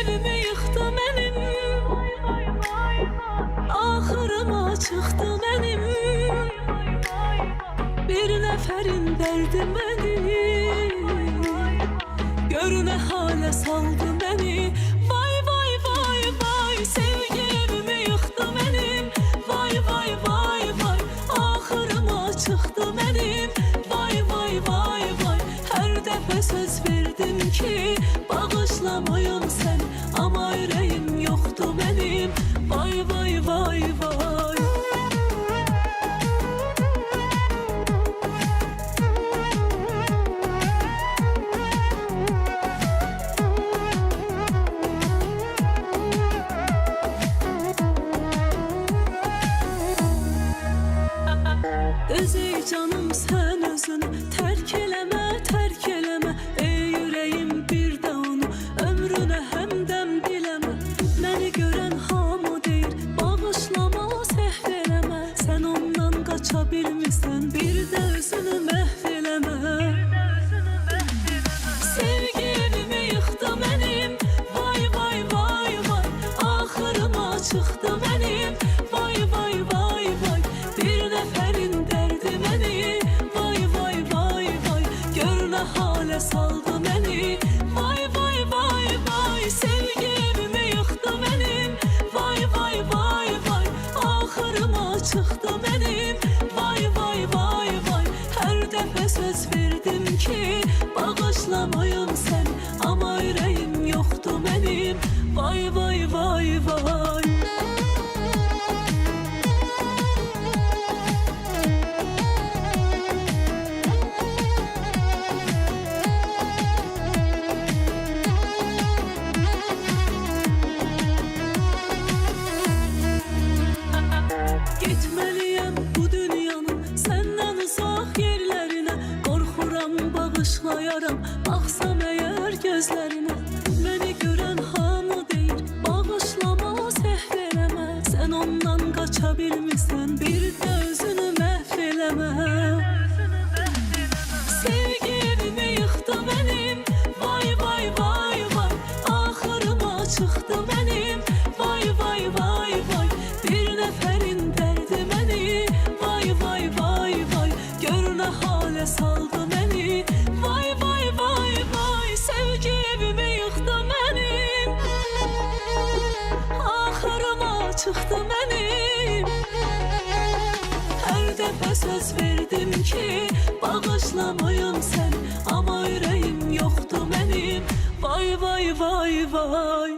evimi yıktı benim, ahırıma çıktı benim. Bir neferin derdi beni, gör ne hale saldı beni. Vay vay vay vay, sevgi evimi yıktı benim. Vay vay vay vay, ahırıma çıktı benim. Vay vay vay vay, her defa söz verdim ki bağışlamayım sen, ama yüreğim yoktu benim. Vay vay vay vay. Özey canım sen özünü terk eleme, terk eleme. Ey yüreğim bir de onu ömrüne hemdem dileme. Beni gören hamı deyir bağışlama, sehv eleme. Sen ondan kaçabilmişsen bir de özünü mehveleme. Sevgi evimi yıktı benim, vay vay vay vay, ahırıma çıktı benim. Vay vay vay vay, bir neferin derdi beni. Vay vay vay vay, gör ne hale saldı beni. Vay vay vay vay, sevgi evimi yıktı benim. Vay vay vay vay, ahırıma çıktı benim. Vay vay vay vay, her defa söz verdim ki bağışlamayım sen, ama yüreğim yoktu benim. Vay vay vay vay. Gitmeliyim bu dünyanın senden uzak yerlerine. Korkuram bağışlayaram, baksam eğer gözlerine. Beni gören hamı deyir bağışlama, sehv eleme. Sen ondan kaçabilmişsen bir de özünü mehveleme. Sevgi evimi yıktı benim, vay vay vay vay, ahırıma çıktı benim. Vay vay vay vay, bir neferin derdi beni. Vay vay vay vay, gör ne hale saldı beni. Vay vay vay vay, sevgi evimi yıktı benim, ahırıma çıktı benim. Her defa söz verdim ki bağışlamayım sen, ama yüreğim yoktu benim. Vay vay vay vay.